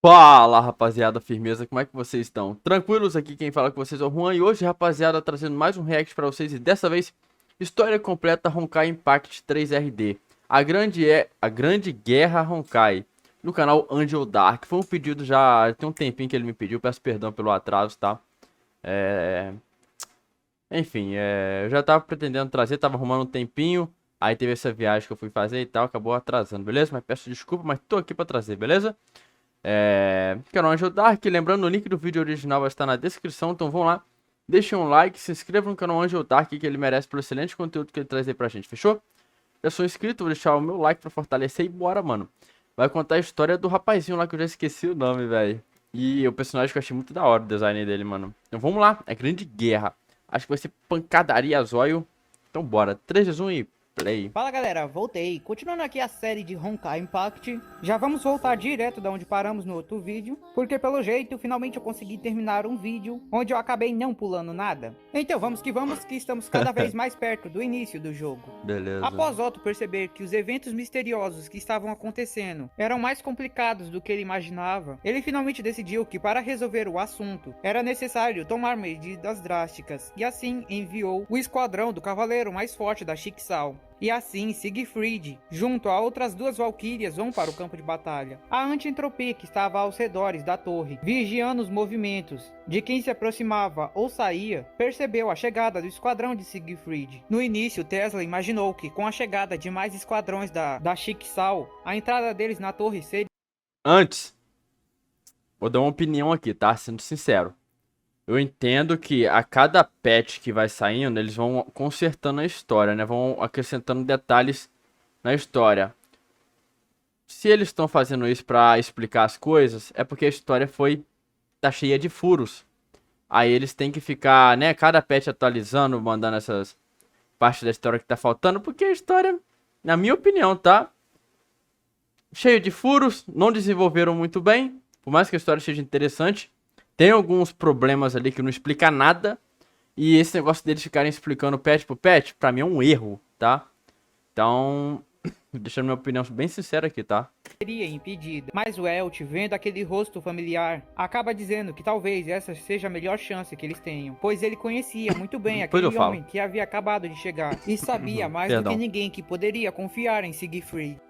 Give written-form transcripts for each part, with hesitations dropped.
Fala, rapaziada, firmeza, como é que vocês estão? Tranquilos? Aqui quem fala com vocês é o Juan e hoje, rapaziada, trazendo mais um react pra vocês e dessa vez, história completa Honkai Impact 3RD. A grande guerra Honkai, no canal Angel Dark. Foi um pedido já, tem um tempinho que ele me pediu, peço perdão pelo atraso, tá? É... Enfim, eu já tava pretendendo trazer, tava arrumando um tempinho, aí teve essa viagem que eu fui fazer e tal, acabou atrasando, beleza? Mas peço desculpa, mas tô aqui pra trazer, beleza? Quero ajudar aqui, lembrando, o link do vídeo original vai estar na descrição, então vão lá, deixem um like, se inscrevam no canal Angel Dark, que ele merece pelo excelente conteúdo que ele traz aí pra gente, fechou? Já sou inscrito, vou deixar o meu like pra fortalecer e bora, mano. Vai contar a história do rapazinho lá que eu já esqueci o nome, velho. E o personagem que eu achei muito da hora, o design dele, mano. Então vamos lá, é grande guerra. Acho que vai ser pancadaria zóio. Então bora, 3, 2, 1 e play. Fala galera, voltei. Continuando aqui a série de Honkai Impact, já vamos voltar direto da onde paramos no outro vídeo, porque pelo jeito finalmente eu consegui terminar um vídeo onde eu acabei não pulando nada. Então vamos, que estamos cada vez mais perto do início do jogo. Beleza. Após Otto perceber que os eventos misteriosos que estavam acontecendo eram mais complicados do que ele imaginava, ele finalmente decidiu que para resolver o assunto era necessário tomar medidas drásticas, e assim enviou o esquadrão do cavaleiro mais forte da Schicksal. E assim, Siegfried, junto a outras duas valquírias, vão para o campo de batalha. A anti-entropia, que estava aos redores da torre, vigiando os movimentos de quem se aproximava ou saía, percebeu a chegada do esquadrão de Siegfried. No início, Tesla imaginou que, com a chegada de mais esquadrões da Schicksal, a entrada deles na torre seria... Antes, vou dar uma opinião aqui, tá? Sendo sincero. Eu entendo que a cada patch que vai saindo, eles vão consertando a história, né? Vão acrescentando detalhes na história. Se eles estão fazendo isso pra explicar as coisas, é porque a história tá cheia de furos. Aí eles têm que ficar, né, cada patch atualizando, mandando essas partes da história que tá faltando, porque a história, na minha opinião, tá cheio de furos, não desenvolveram muito bem, por mais que a história seja interessante. Tem alguns problemas ali que não explica nada. E esse negócio deles ficarem explicando patch por patch, pra mim é um erro, tá? Então, deixando minha opinião bem sincera aqui, tá? seria impedida. Mas o Elt, vendo aquele rosto familiar, acaba dizendo que talvez essa seja a melhor chance que eles tenham, pois ele conhecia muito bem Depois eu aquele falo. homem que havia acabado de chegar e sabia mais do Perdão. que ninguém que poderia confiar em Siegfried.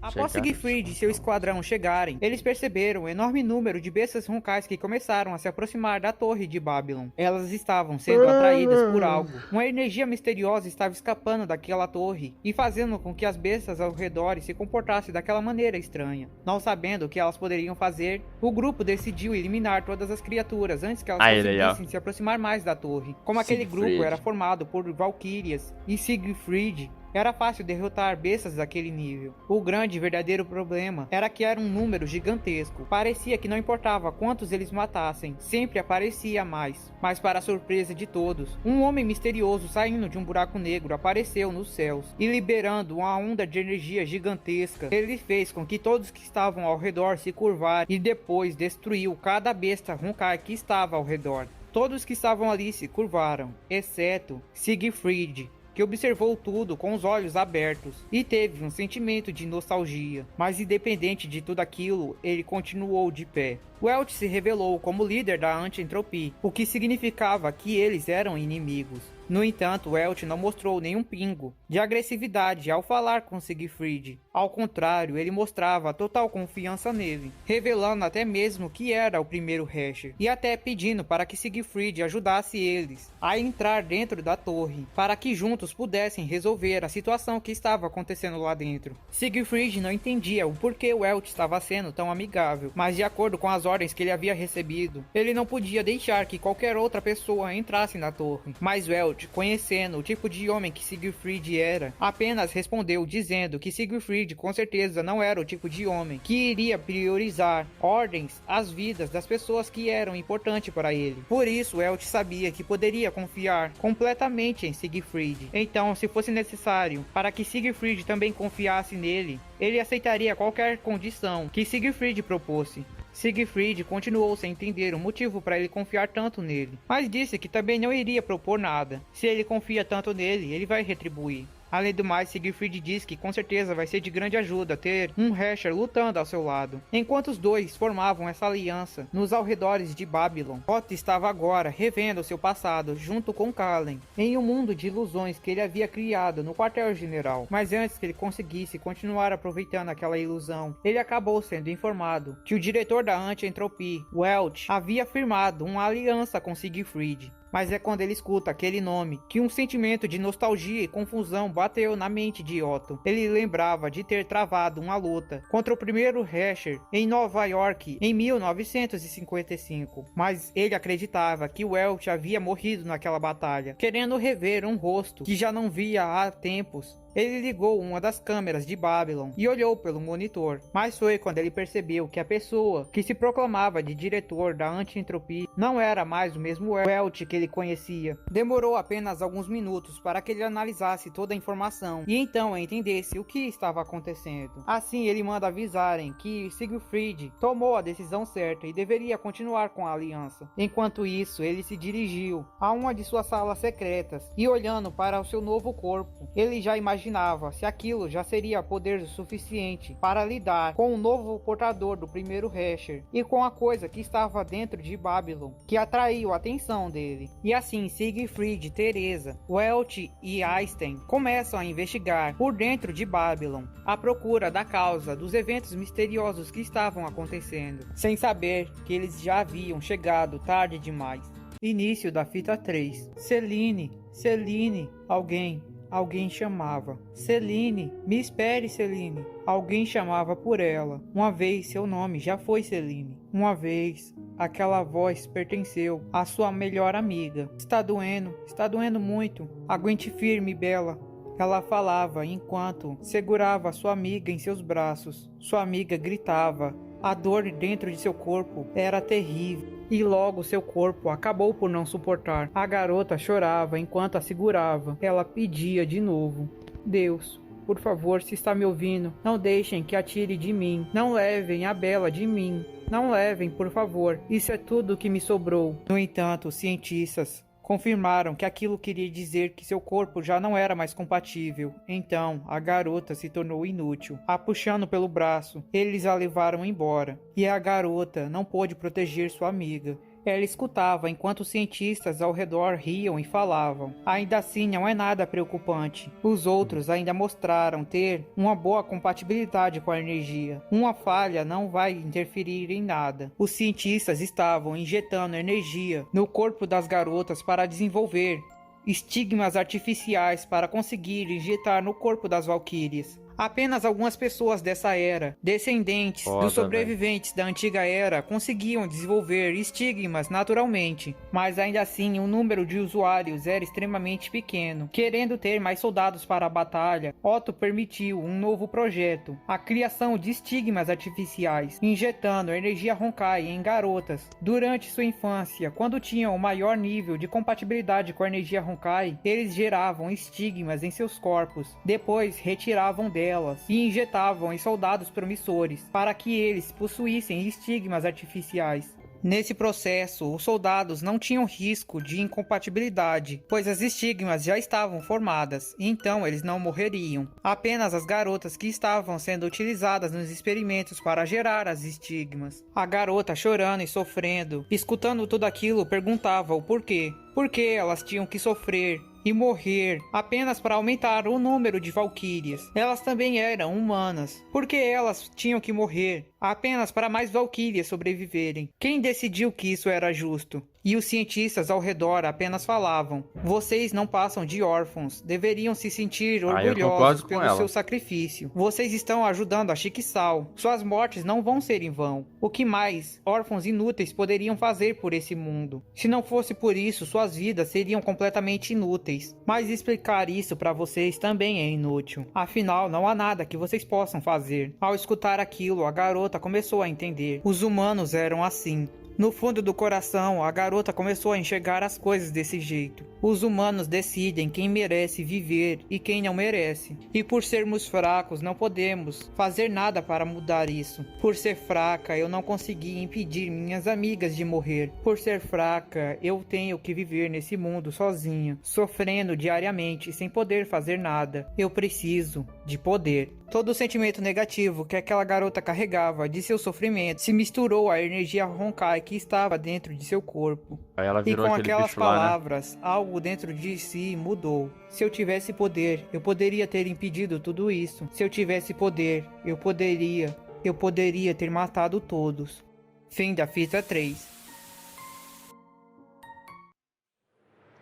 Após Siegfried e seu esquadrão chegarem, eles perceberam o enorme número de bestas roncais que começaram a se aproximar da torre de Babylon. Elas estavam sendo atraídas por algo. Uma energia misteriosa estava escapando daquela torre e fazendo com que as bestas ao redor se comportassem daquela maneira estranha. Não sabendo o que elas poderiam fazer, o grupo decidiu eliminar todas as criaturas antes que elas conseguissem se aproximar mais da torre. Como aquele grupo era formado por valquírias e Siegfried, era fácil derrotar bestas daquele nível. O grande e verdadeiro problema era que era um número gigantesco. Parecia que não importava quantos eles matassem, sempre aparecia mais. Mas para a surpresa de todos, um homem misterioso saindo de um buraco negro apareceu nos céus e liberando uma onda de energia gigantesca. Ele fez com que todos que estavam ao redor se curvassem e depois destruiu cada besta Honkai que estava ao redor. Todos que estavam ali se curvaram, exceto Siegfried, que observou tudo com os olhos abertos e teve um sentimento de nostalgia. Mas independente de tudo aquilo, ele continuou de pé. O Elt se revelou como líder da anti-entropia, o que significava que eles eram inimigos. No entanto, o Elt não mostrou nenhum pingo de agressividade ao falar com Siegfried. Ao contrário, ele mostrava total confiança nele, revelando até mesmo que era o primeiro Hasher, e até pedindo para que Siegfried ajudasse eles a entrar dentro da torre, para que juntos pudessem resolver a situação que estava acontecendo lá dentro. Siegfried não entendia o porquê o Elt estava sendo tão amigável, mas de acordo com as ordens que ele havia recebido, ele não podia deixar que qualquer outra pessoa entrasse na torre. Mas o Elt, conhecendo o tipo de homem que Siegfried era, apenas respondeu dizendo que Siegfried com certeza não era o tipo de homem que iria priorizar ordens às vidas das pessoas que eram importantes para ele. Por isso, Elt sabia que poderia confiar completamente em Siegfried. Então, se fosse necessário para que Siegfried também confiasse nele, ele aceitaria qualquer condição que Siegfried propôs. Siegfried continuou sem entender o motivo para ele confiar tanto nele, mas disse que também não iria propor nada. Se ele confia tanto nele, ele vai retribuir. Além do mais, Siegfried diz que com certeza vai ser de grande ajuda ter um Hesher lutando ao seu lado. Enquanto os dois formavam essa aliança nos arredores de Babylon, Otto estava agora revendo seu passado junto com Kallen, em um mundo de ilusões que ele havia criado no quartel-general. Mas antes que ele conseguisse continuar aproveitando aquela ilusão, ele acabou sendo informado que o diretor da Anti-Entropy, Welch, havia firmado uma aliança com Siegfried. Mas é quando ele escuta aquele nome que um sentimento de nostalgia e confusão bateu na mente de Otto. Ele lembrava de ter travado uma luta contra o primeiro Hesher em Nova York em 1955, mas ele acreditava que Welch havia morrido naquela batalha. Querendo rever um rosto que já não via há tempos, ele ligou uma das câmeras de Babylon e olhou pelo monitor, mas foi quando ele percebeu que a pessoa que se proclamava de diretor da Anti-Entropy não era mais o mesmo Welch que ele conhecia. Demorou apenas alguns minutos para que ele analisasse toda a informação e então entendesse o que estava acontecendo. Assim, ele manda avisarem que Siegfried tomou a decisão certa e deveria continuar com a aliança. Enquanto isso, ele se dirigiu a uma de suas salas secretas e, olhando para o seu novo corpo, ele já imaginava se aquilo já seria poder suficiente para lidar com o novo portador do primeiro Hesher e com a coisa que estava dentro de Babylon, que atraiu a atenção dele. E assim, Siegfried, Teresa, Welch e Einstein começam a investigar por dentro de Babylon, à procura da causa dos eventos misteriosos que estavam acontecendo, sem saber que eles já haviam chegado tarde demais. Início da fita 3. Celine, Alguém chamava. Celine, me espere, Celine. Alguém chamava por ela. Uma vez seu nome já foi Celine. Uma vez aquela voz pertenceu à sua melhor amiga. Está doendo muito. Aguente firme, Bela. Ela falava enquanto segurava sua amiga em seus braços. Sua amiga gritava. A dor dentro de seu corpo era terrível. E logo seu corpo acabou por não suportar. A garota chorava enquanto a segurava. Ela pedia de novo. Deus, por favor, se está me ouvindo, não deixem que atire de mim. Não levem a Bela de mim. Não levem, por favor. Isso é tudo que me sobrou. No entanto, os cientistas confirmaram que aquilo queria dizer que seu corpo já não era mais compatível. Então, a garota se tornou inútil. A puxando pelo braço, eles a levaram embora. E a garota não pôde proteger sua amiga. Ela escutava enquanto os cientistas ao redor riam e falavam. Ainda assim, não é nada preocupante. Os outros ainda mostraram ter uma boa compatibilidade com a energia. Uma falha não vai interferir em nada. Os cientistas estavam injetando energia no corpo das garotas para desenvolver estigmas artificiais para conseguir injetar no corpo das valquírias. Apenas algumas pessoas dessa era, descendentes dos sobreviventes da antiga era, conseguiam desenvolver estigmas naturalmente, mas ainda assim o número de usuários era extremamente pequeno. Querendo ter mais soldados para a batalha, Otto permitiu um novo projeto, a criação de estigmas artificiais, injetando energia Honkai em garotas. Durante sua infância, quando tinham o maior nível de compatibilidade com a energia Honkai, eles geravam estigmas em seus corpos, depois retiravam delas e injetavam em soldados promissores, para que eles possuíssem estigmas artificiais. Nesse processo, os soldados não tinham risco de incompatibilidade, pois as estigmas já estavam formadas, então eles não morreriam. Apenas as garotas que estavam sendo utilizadas nos experimentos para gerar as estigmas. A garota chorando e sofrendo, escutando tudo aquilo, perguntava o porquê. Por que elas tinham que sofrer e morrer apenas para aumentar o número de valquírias? Elas também eram humanas. Por que elas tinham que morrer apenas para mais valquírias sobreviverem? Quem decidiu que isso era justo? E os cientistas ao redor apenas falavam: vocês não passam de órfãos, deveriam se sentir orgulhosos pelo seu sacrifício. Vocês estão ajudando a Chiquisal. Suas mortes não vão ser em vão. O que mais órfãos inúteis poderiam fazer por esse mundo? Se não fosse por isso, suas vidas seriam completamente inúteis. Mas explicar isso para vocês também é inútil. Afinal, não há nada que vocês possam fazer. Ao escutar aquilo, a garota começou a entender. Os humanos eram assim. No fundo do coração, a garota começou a enxergar as coisas desse jeito. Os humanos decidem quem merece viver e quem não merece. E por sermos fracos, não podemos fazer nada para mudar isso. Por ser fraca, eu não consegui impedir minhas amigas de morrer. Por ser fraca, eu tenho que viver nesse mundo sozinha, sofrendo diariamente, sem poder fazer nada. Eu preciso de poder. Todo o sentimento negativo que aquela garota carregava de seu sofrimento se misturou à energia Honkai que estava dentro de seu corpo. Aí ela virou e com aquele aquelas bicho lá, né? palavras, algo dentro de si mudou. Se eu tivesse poder, eu poderia ter impedido tudo isso. Se eu tivesse poder, eu poderia ter matado todos. Fim da fita 3.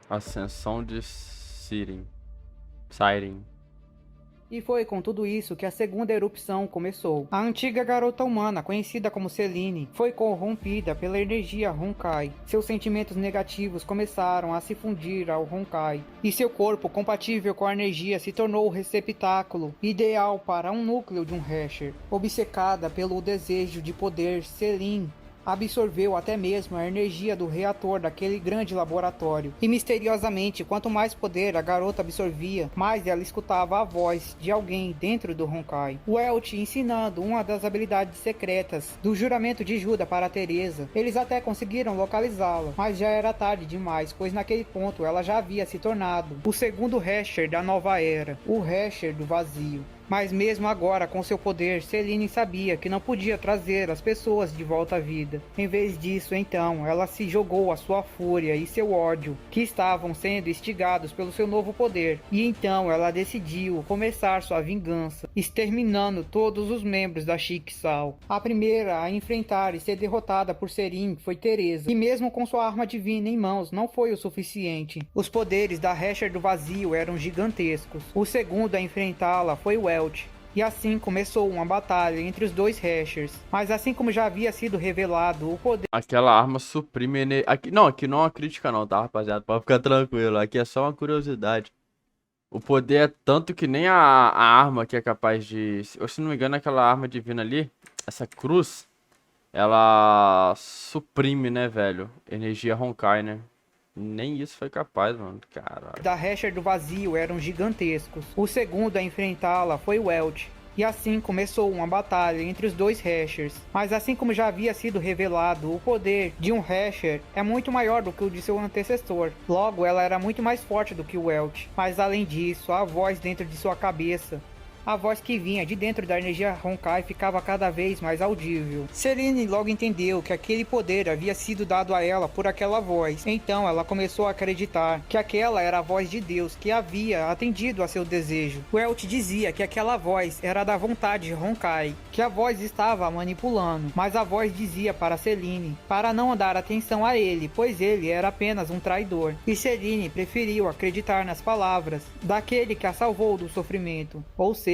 Ascensão de Siren. E foi com tudo isso que a segunda erupção começou. A antiga garota humana, conhecida como Selene, foi corrompida pela energia Honkai. Seus sentimentos negativos começaram a se fundir ao Honkai, e seu corpo, compatível com a energia, se tornou o receptáculo ideal para um núcleo de um Hasher. Obcecada pelo desejo de poder, Selene absorveu até mesmo a energia do reator daquele grande laboratório. E misteriosamente, quanto mais poder a garota absorvia, mais ela escutava a voz de alguém dentro do Honkai. Welt ensinando uma das habilidades secretas do juramento de Judas para Teresa. Eles até conseguiram localizá-la, mas já era tarde demais, pois naquele ponto ela já havia se tornado o segundo Hasher da nova era, o Hasher do vazio. Mas mesmo agora, com seu poder, Selene sabia que não podia trazer as pessoas de volta à vida. Em vez disso, então, ela se jogou a sua fúria e seu ódio, que estavam sendo instigados pelo seu novo poder. E então ela decidiu começar sua vingança, exterminando todos os membros da Schicksal. A primeira a enfrentar e ser derrotada por Serin foi Teresa. E mesmo com sua arma divina em mãos, não foi o suficiente. Os poderes da Hasher do vazio eram gigantescos. O segundo a enfrentá-la foi Welt. E assim começou uma batalha entre os dois Hashers. Mas assim como já havia sido revelado, o poder... Aquela arma suprime... Aqui não é uma crítica não, tá, rapaziada? Pode ficar tranquilo. Aqui é só uma curiosidade. O poder é tanto que nem a arma que é capaz de... Ou se não me engano, aquela arma divina ali, essa cruz, ela suprime, né, velho? Energia Honkai, né? Nem isso foi capaz, mano. Caralho. Da Hasher do vazio eram gigantescos. O segundo a enfrentá-la foi Welt. E assim começou uma batalha entre os dois Hashers. Mas assim como já havia sido revelado, o poder de um Hasher é muito maior do que o de seu antecessor. Logo, ela era muito mais forte do que o Welt. Mas além disso, a voz dentro de sua cabeça, a voz que vinha de dentro da energia Honkai, ficava cada vez mais audível. Selene logo entendeu que aquele poder havia sido dado a ela por aquela voz. Então ela começou a acreditar que aquela era a voz de Deus que havia atendido a seu desejo. Welt dizia que aquela voz era da vontade Honkai, que a voz estava a manipulando. Mas a voz dizia para Selene para não dar atenção a ele, pois ele era apenas um traidor. E Selene preferiu acreditar nas palavras daquele que a salvou do sofrimento, ou seja,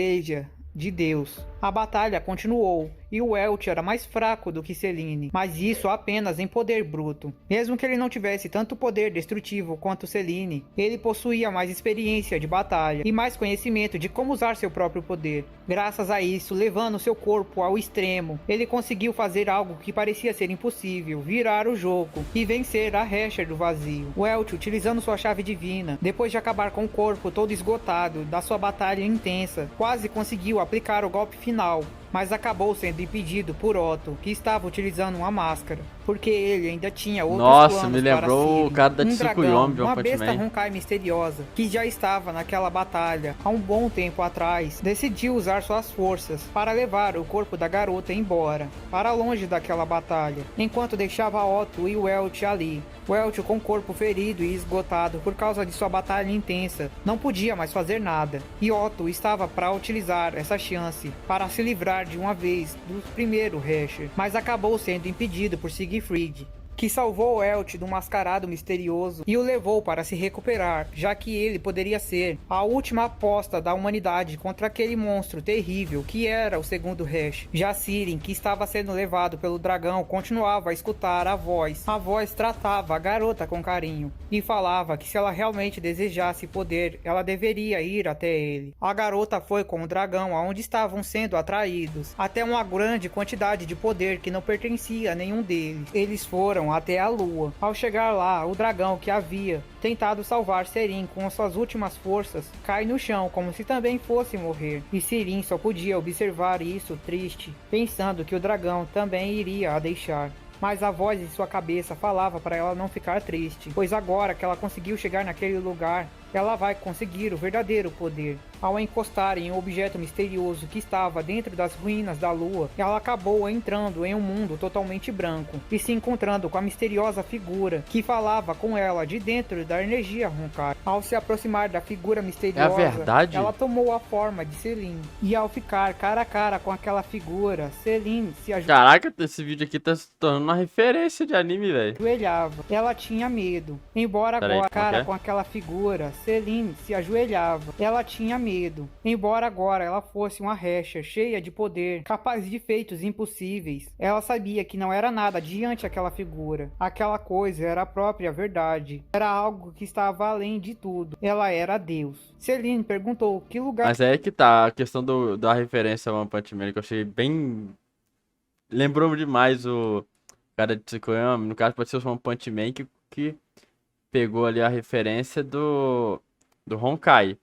de Deus. A batalha continuou, e o Welt era mais fraco do que Selene, mas isso apenas em poder bruto. Mesmo que ele não tivesse tanto poder destrutivo quanto Selene, ele possuía mais experiência de batalha e mais conhecimento de como usar seu próprio poder. Graças a isso, levando seu corpo ao extremo, ele conseguiu fazer algo que parecia ser impossível, virar o jogo e vencer a Hasher do vazio. Welt, utilizando sua chave divina, depois de acabar com o corpo todo esgotado da sua batalha intensa, quase conseguiu aplicar o golpe final, mas acabou sendo impedido por Otto, que estava utilizando uma máscara, porque ele ainda tinha outros planos para si. Nossa, me lembrou o cara da Tsukuyomi de One uma Punch besta Man. Honkai misteriosa, que já estava naquela batalha há um bom tempo atrás, decidiu usar suas forças para levar o corpo da garota embora, para longe daquela batalha, enquanto deixava Otto e Welt ali. Welt, com o corpo ferido e esgotado por causa de sua batalha intensa, não podia mais fazer nada, e Otto estava para utilizar essa chance para se livrar de uma vez do primeiro Hasher, mas acabou sendo impedido por Siegfried. que salvou Elt do mascarado misterioso e o levou para se recuperar, já que ele poderia ser a última aposta da humanidade contra aquele monstro terrível que era o segundo Hash. Já Sirin, que estava sendo levado pelo dragão, continuava a escutar a voz. A voz tratava a garota com carinho e falava que se ela realmente desejasse poder, ela deveria ir até ele. A garota foi com o dragão aonde estavam sendo atraídos, até uma grande quantidade de poder que não pertencia a nenhum deles. Eles foram até a lua. Ao chegar lá, o dragão que havia tentado salvar Sirin com suas últimas forças cai no chão como se também fosse morrer. E Sirin só podia observar isso triste, pensando que o dragão também iria a deixar. Mas a voz em sua cabeça falava para ela não ficar triste, pois agora que ela conseguiu chegar naquele lugar, ela vai conseguir o verdadeiro poder. Ao encostar em um objeto misterioso que estava dentro das ruínas da lua, ela acabou entrando em um mundo totalmente branco e se encontrando com a misteriosa figura que falava com ela de dentro da energia Honkai. Ao se aproximar da figura misteriosa, ela tomou a forma de Selene. E ao ficar cara a cara com aquela figura, Selene se ajoelhava. Caraca, esse vídeo aqui tá se tornando uma referência de anime, velho. Ela tinha medo. Embora agora cara com aquela figura, Selene se ajoelhava. Ela tinha medo. Embora agora ela fosse uma Hesher cheia de poder, capaz de feitos impossíveis, ela sabia que não era nada diante aquela figura. Aquela coisa era a própria verdade. Era algo que estava além de tudo. Ela era Deus. Selene perguntou que lugar... Mas é que tá, a questão da referência ao One Punch Man, que eu achei bem... Lembrou-me demais o cara de Tsukuyomi. No caso pode ser o One Punch Man que pegou ali a referência do Honkai.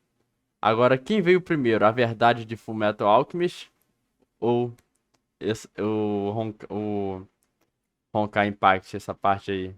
Agora, quem veio primeiro? A verdade de Fullmetal Alchemist ou o Honkai Impact, essa parte aí?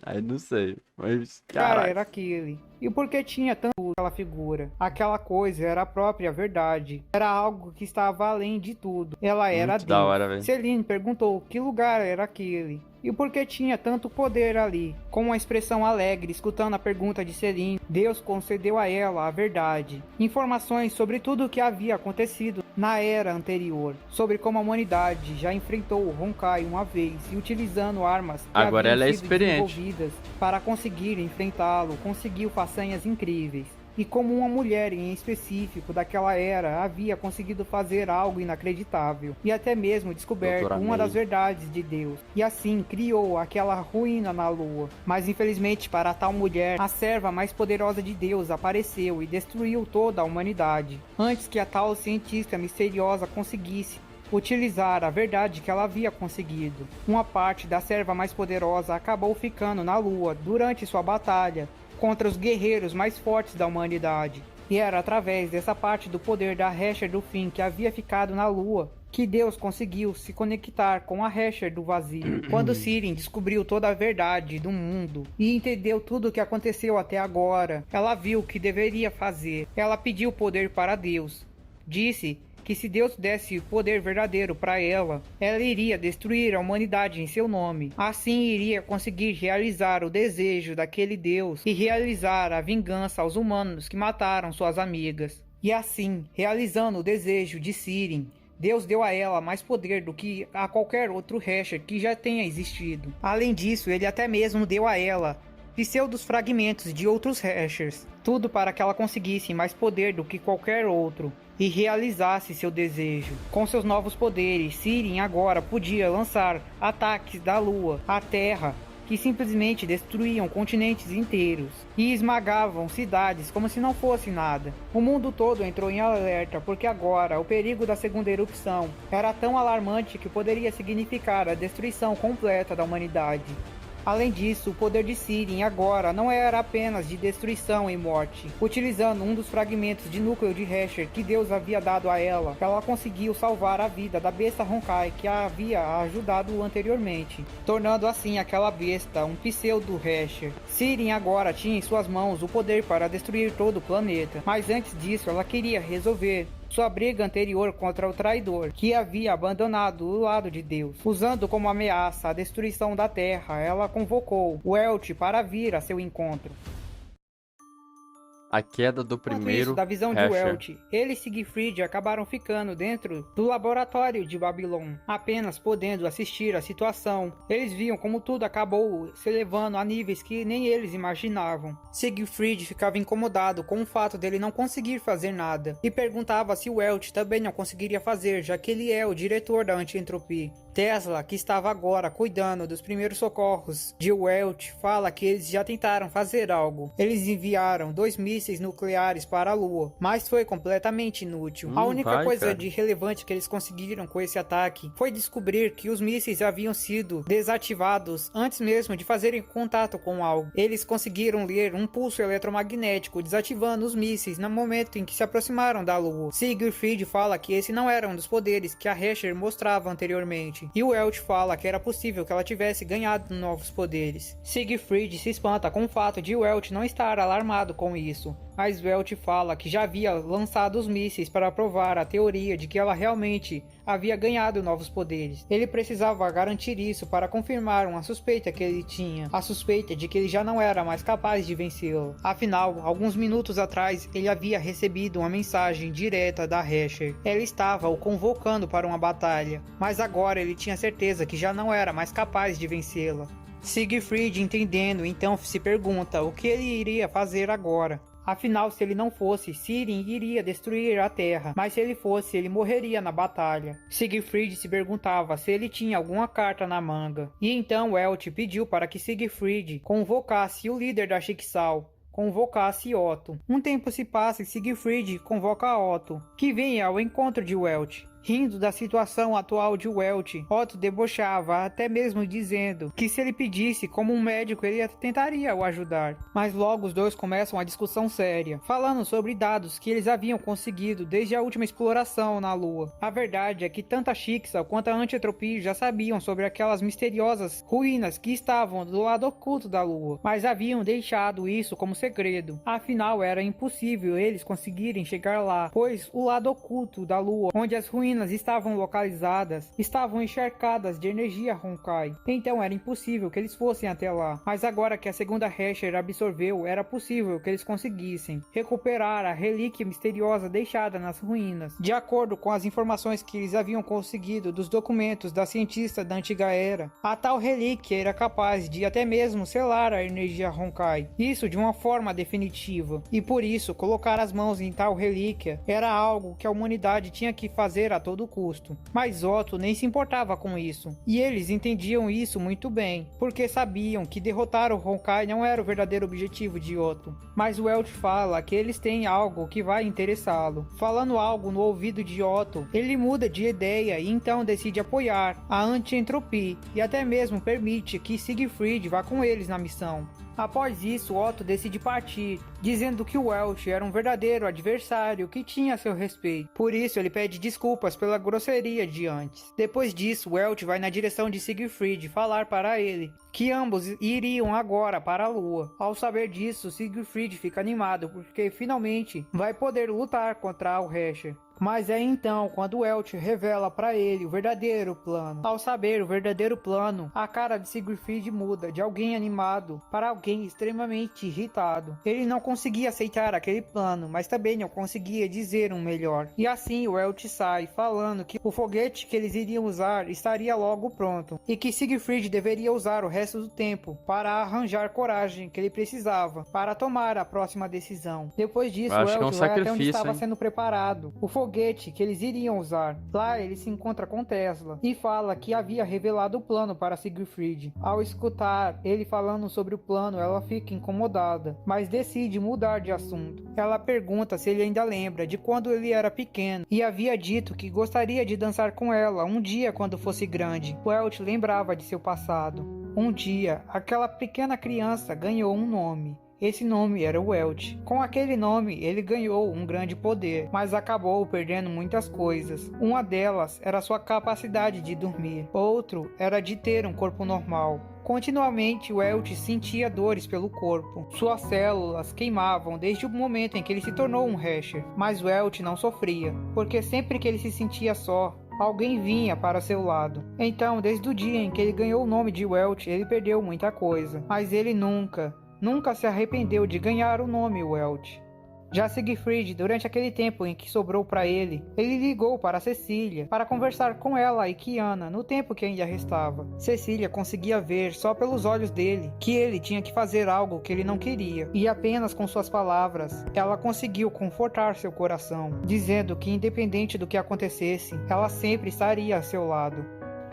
Aí não sei, mas cara era aquele. E por que tinha tanto aquela figura? Aquela coisa era a própria verdade. Era algo que estava além de tudo. Ela era muito da hora, Deus. Selene perguntou que lugar era aquele. E por que tinha tanto poder ali? Com uma expressão alegre, escutando a pergunta de Selene, Deus concedeu a ela a verdade. Informações sobre tudo o que havia acontecido na era anterior. Sobre como a humanidade já enfrentou o Honkai uma vez e utilizando armas que agora haviam ela é sido experiente desenvolvidas para conseguir enfrentá-lo, conseguiu façanhas incríveis. E como uma mulher em específico daquela era havia conseguido fazer algo inacreditável e até mesmo descoberto uma das verdades de Deus. E assim criou aquela ruína na lua. Mas infelizmente para tal mulher, a serva mais poderosa de Deus apareceu e destruiu toda a humanidade. Antes que a tal cientista misteriosa conseguisse utilizar a verdade que ela havia conseguido. Uma parte da serva mais poderosa acabou ficando na lua durante sua batalha contra os guerreiros mais fortes da humanidade. E era através dessa parte do poder da Hesher do fim que havia ficado na lua que Deus conseguiu se conectar com a Hesher do vazio. Quando Sirin descobriu toda a verdade do mundo e entendeu tudo o que aconteceu até agora, ela viu o que deveria fazer. Ela pediu poder para Deus. Disse que se Deus desse poder verdadeiro para ela, ela iria destruir a humanidade em seu nome. Assim iria conseguir realizar o desejo daquele Deus e realizar a vingança aos humanos que mataram suas amigas. E assim, realizando o desejo de Sirin, Deus deu a ela mais poder do que a qualquer outro Hesher que já tenha existido. Além disso, ele até mesmo deu a ela pseudos fragmentos de outros Heshers, tudo para que ela conseguisse mais poder do que qualquer outro e realizasse seu desejo. Com seus novos poderes, Sirin agora podia lançar ataques da Lua à Terra que simplesmente destruíam continentes inteiros e esmagavam cidades como se não fosse nada. O mundo todo entrou em alerta porque agora o perigo da segunda erupção era tão alarmante que poderia significar a destruição completa da humanidade. Além disso, o poder de Sirin agora não era apenas de destruição e morte. Utilizando um dos fragmentos de núcleo de Hesher que Deus havia dado a ela, ela conseguiu salvar a vida da besta Honkai que a havia ajudado anteriormente, tornando assim aquela besta um pseudo Hesher. Sirin agora tinha em suas mãos o poder para destruir todo o planeta, mas antes disso ela queria resolver sua briga anterior contra o traidor, que havia abandonado o lado de Deus. Usando como ameaça a destruição da Terra, ela convocou o Elt para vir a seu encontro. A queda do Enquanto primeiro isso, da visão de Hasher. Welch, ele e Siegfried acabaram ficando dentro do laboratório de Babylon, apenas podendo assistir a situação. Eles viam como tudo acabou se elevando a níveis que nem eles imaginavam. Siegfried ficava incomodado com o fato dele não conseguir fazer nada, e perguntava se Welch também não conseguiria fazer, já que ele é o diretor da anti-entropia. Tesla, que estava agora cuidando dos primeiros socorros de Welch, fala que eles já tentaram fazer algo. Eles enviaram 2 mísseis nucleares para a Lua, mas foi completamente inútil. A única coisa de relevante que eles conseguiram com esse ataque foi descobrir que os mísseis haviam sido desativados antes mesmo de fazerem contato com algo. Eles conseguiram ler um pulso eletromagnético desativando os mísseis no momento em que se aproximaram da Lua. Siegfried fala que esse não era um dos poderes que a Hasher mostrava anteriormente, e o Welch fala que era possível que ela tivesse ganhado novos poderes. Siegfried se espanta com o fato de Welch não estar alarmado com isso, mas Welch fala que já havia lançado os mísseis para provar a teoria de que ela realmente havia ganhado novos poderes. Ele precisava garantir isso para confirmar uma suspeita que ele tinha, a suspeita de que ele já não era mais capaz de vencê-la. Afinal, alguns minutos atrás, ele havia recebido uma mensagem direta da Hasher. Ela estava o convocando para uma batalha, mas agora ele tinha certeza que já não era mais capaz de vencê-la. Siegfried, entendendo, então se pergunta o que ele iria fazer agora. Afinal, se ele não fosse, Sirin iria destruir a Terra, mas se ele fosse, ele morreria na batalha. Siegfried se perguntava se ele tinha alguma carta na manga. E então Welch pediu para que Siegfried convocasse o líder da Schicksal, convocasse Otto. Um tempo se passa e Siegfried convoca Otto, que vem ao encontro de Welch. Rindo da situação atual de Welch, Otto debochava, até mesmo dizendo que se ele pedisse como um médico ele tentaria o ajudar. Mas logo os dois começam a discussão séria, falando sobre dados que eles haviam conseguido desde a última exploração na Lua. A verdade é que tanto a Schicksal quanto a Anti-Entropia já sabiam sobre aquelas misteriosas ruínas que estavam do lado oculto da Lua, mas haviam deixado isso como segredo. Afinal, era impossível eles conseguirem chegar lá, pois o lado oculto da Lua, onde as ruínas estavam localizadas, estavam encharcadas de energia Honkai. Então era impossível que eles fossem até lá. Mas agora que a segunda Hasher absorveu, era possível que eles conseguissem recuperar a relíquia misteriosa deixada nas ruínas. De acordo com as informações que eles haviam conseguido dos documentos da cientista da antiga era, a tal relíquia era capaz de até mesmo selar a energia Honkai. Isso de uma forma definitiva. E por isso, colocar as mãos em tal relíquia era algo que a humanidade tinha que fazer a todo custo. Mas Otto nem se importava com isso, e eles entendiam isso muito bem, porque sabiam que derrotar o Honkai não era o verdadeiro objetivo de Otto. Mas Welch fala que eles têm algo que vai interessá-lo. Falando algo no ouvido de Otto, ele muda de ideia e então decide apoiar a Anti-Entropia e até mesmo permite que Siegfried vá com eles na missão. Após isso, Otto decide partir, dizendo que Welch era um verdadeiro adversário que tinha a seu respeito. Por isso, ele pede desculpas pela grosseria de antes. Depois disso, Welch vai na direção de Siegfried falar para ele que ambos iriam agora para a Lua. Ao saber disso, Siegfried fica animado porque finalmente vai poder lutar contra o Hasher. Mas é então quando Welch revela para ele o verdadeiro plano. Ao saber o verdadeiro plano, a cara de Siegfried muda de alguém animado para alguém extremamente irritado. Ele não conseguia aceitar aquele plano, mas também não conseguia dizer um melhor. E assim Welch sai falando que o foguete que eles iriam usar estaria logo pronto, e que Siegfried deveria usar o resto do tempo para arranjar coragem que ele precisava para tomar a próxima decisão. Depois disso, Welch vai até onde estava sendo preparado o foguete que eles iriam usar. Lá ele se encontra com Tesla e fala que havia revelado o plano para Siegfried. Ao escutar ele falando sobre o plano, ela fica incomodada, mas decide mudar de assunto. Ela pergunta se ele ainda lembra de quando ele era pequeno e havia dito que gostaria de dançar com ela um dia quando fosse grande. Welch lembrava de seu passado. Um dia, aquela pequena criança ganhou um nome. Esse nome era Welch. Com aquele nome, ele ganhou um grande poder, mas acabou perdendo muitas coisas. Uma delas era sua capacidade de dormir. Outro era de ter um corpo normal. Continuamente, Welch sentia dores pelo corpo. Suas células queimavam desde o momento em que ele se tornou um Hasher. Mas Welch não sofria, porque sempre que ele se sentia só, alguém vinha para seu lado. Então, desde o dia em que ele ganhou o nome de Welch, ele perdeu muita coisa. Mas ele nunca se arrependeu de ganhar o nome Welch. Já Siegfried, durante aquele tempo em que sobrou para ele ligou para Cecília para conversar com ela e Kiana no tempo que ainda restava. Cecília conseguia ver só pelos olhos dele que ele tinha que fazer algo que ele não queria, e apenas com suas palavras ela conseguiu confortar seu coração, dizendo que independente do que acontecesse, ela sempre estaria ao seu lado.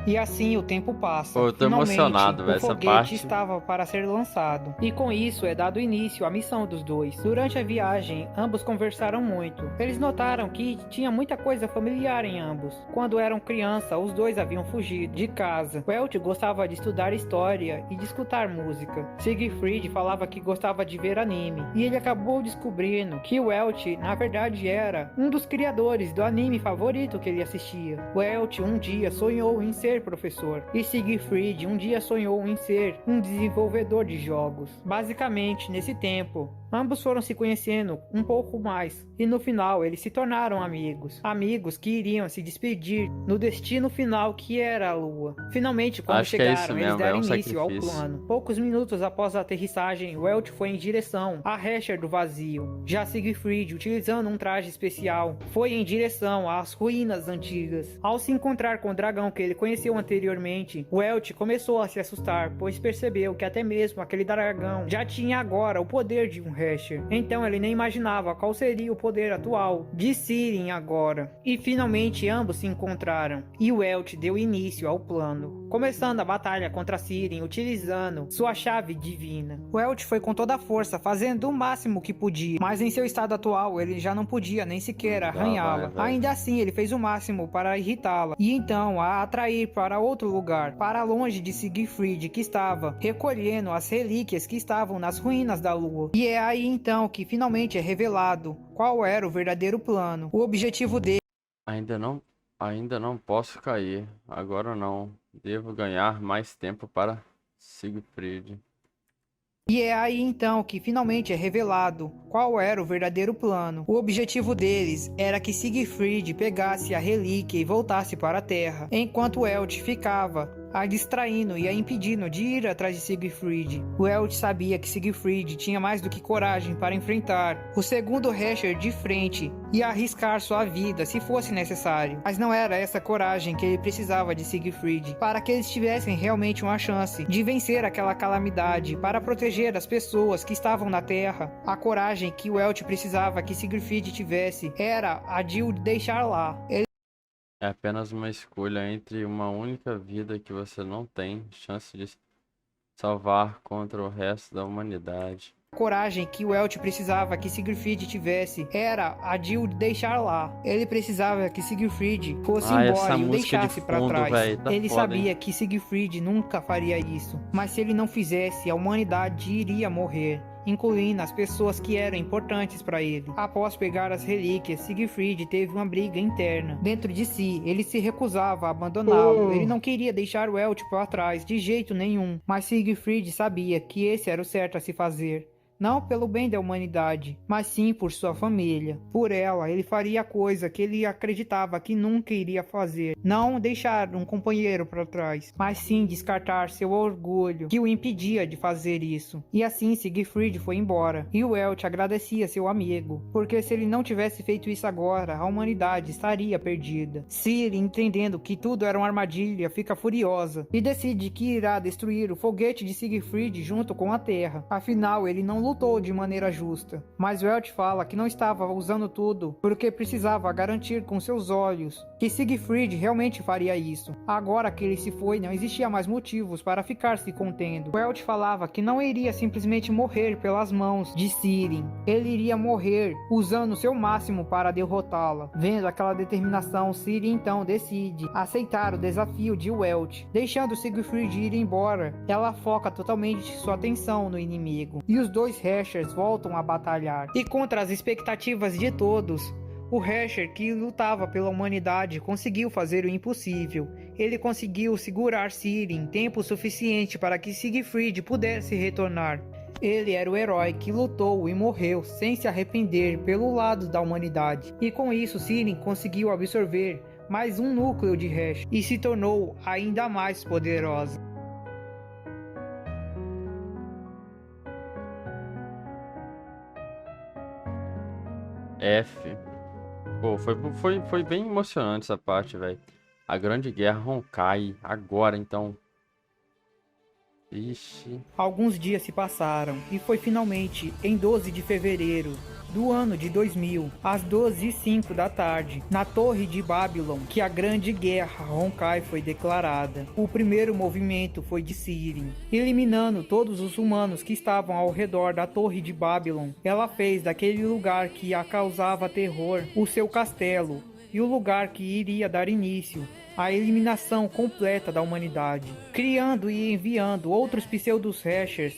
E assim o tempo passa. Pô, eu tô Finalmente, emocionado, velho, o essa foguete parte. estava para ser lançado. E com isso é dado início à missão dos dois. Durante a viagem, ambos conversaram muito. Eles notaram que tinha muita coisa familiar em ambos. Quando eram criança, os dois haviam fugido de casa. Welt gostava de estudar história e de escutar música. Siegfried falava que gostava de ver anime. E ele acabou descobrindo que Welt, na verdade, era um dos criadores do anime favorito que ele assistia. Welt um dia sonhou em ser professor, e Siegfried um dia sonhou em ser um desenvolvedor de jogos. Basicamente, nesse tempo, ambos foram se conhecendo um pouco mais, e no final eles se tornaram amigos. Amigos que iriam se despedir no destino final que era a Lua. Finalmente, quando Acho que é isso chegaram, mesmo, eles deram é um início ao sacrifício. plano. Poucos minutos após a aterrissagem, Welt foi em direção a Hesher do Vazio. Já Siegfried, utilizando um traje especial, foi em direção às ruínas antigas. Ao se encontrar com o dragão que ele conheceu anteriormente, Welt começou a se assustar, pois percebeu que até mesmo aquele dragão já tinha agora o poder de um Hesher. Então ele nem imaginava qual seria o poder atual de Ciri agora. E finalmente ambos se encontraram, e Welt deu início ao plano, começando a batalha contra Ciri utilizando sua chave divina. Welt foi com toda a força, fazendo o máximo que podia, mas em seu estado atual ele já não podia nem sequer arranhá-la. Ainda assim ele fez o máximo para irritá-la, e então a atrair para outro lugar, para longe de Siegfried, que estava recolhendo as relíquias que estavam nas ruínas da lua. E é aí então que finalmente é revelado qual era o verdadeiro plano. O objetivo dele Ainda não posso cair. Agora não. Devo ganhar mais tempo para Siegfried. E é aí então que finalmente é revelado qual era o verdadeiro plano. O objetivo deles era que Siegfried pegasse a relíquia e voltasse para a Terra, enquanto Welt ficava a distraindo e a impedindo de ir atrás de Siegfried. Welt sabia que Siegfried tinha mais do que coragem para enfrentar o segundo Hesher de frente e arriscar sua vida se fosse necessário. Mas não era essa coragem que ele precisava de Siegfried para que eles tivessem realmente uma chance de vencer aquela calamidade, para proteger as pessoas que estavam na Terra. A coragem que Welt precisava que Siegfried tivesse era a de o deixar lá. É apenas uma escolha entre uma única vida que você não tem chance de salvar contra o resto da humanidade. A coragem que Welt precisava que Siegfried tivesse era a de o deixar lá. Ele precisava que Siegfried fosse embora e o deixasse para trás. Véio, tá ele foda, sabia hein? que Siegfried nunca faria isso, mas se ele não fizesse, a humanidade iria morrer, incluindo as pessoas que eram importantes para ele. Após pegar as relíquias, Siegfried teve uma briga interna. Dentro de si, ele se recusava a abandoná-lo. Ele não queria deixar Welt para trás de jeito nenhum, mas Siegfried sabia que esse era o certo a se fazer. Não pelo bem da humanidade, mas sim por sua família. Por ela, ele faria a coisa que ele acreditava que nunca iria fazer. Não deixar um companheiro para trás, mas sim descartar seu orgulho que o impedia de fazer isso. E assim Siegfried foi embora, e Welt agradecia seu amigo, porque se ele não tivesse feito isso agora, a humanidade estaria perdida. Ciri, entendendo que tudo era uma armadilha, fica furiosa e decide que irá destruir o foguete de Siegfried junto com a Terra. Afinal, ele não lutou de maneira justa, mas Welt fala que não estava usando tudo porque precisava garantir com seus olhos que Siegfried realmente faria isso. Agora que ele se foi, não existia mais motivos para ficar se contendo. Welt falava que não iria simplesmente morrer pelas mãos de Ciri. Ele iria morrer usando o seu máximo para derrotá-la. Vendo aquela determinação, Ciri então decide aceitar o desafio de Welt. Deixando Siegfried ir embora, ela foca totalmente sua atenção no inimigo, e os dois Heshers voltam a batalhar. E contra as expectativas de todos, o Hesher que lutava pela humanidade conseguiu fazer o impossível. Ele conseguiu segurar Ciri em tempo suficiente para que Siegfried pudesse retornar. Ele era o herói que lutou e morreu sem se arrepender pelo lado da humanidade. E com isso Ciri conseguiu absorver mais um núcleo de Hesher e se tornou ainda mais poderosa. F. Pô, foi bem emocionante essa parte, velho. A Grande Guerra Honkai. Agora, então. Ixi. Alguns dias se passaram e foi finalmente em 12 de fevereiro do ano de 2000, às 12h05 da tarde, na Torre de Babylon, que a Grande Guerra Honkai foi declarada. O primeiro movimento foi de Sirin, eliminando todos os humanos que estavam ao redor da Torre de Babylon. Ela fez daquele lugar que a causava terror o seu castelo e o lugar que iria dar início à eliminação completa da humanidade, criando e enviando outros pseudos-Hashers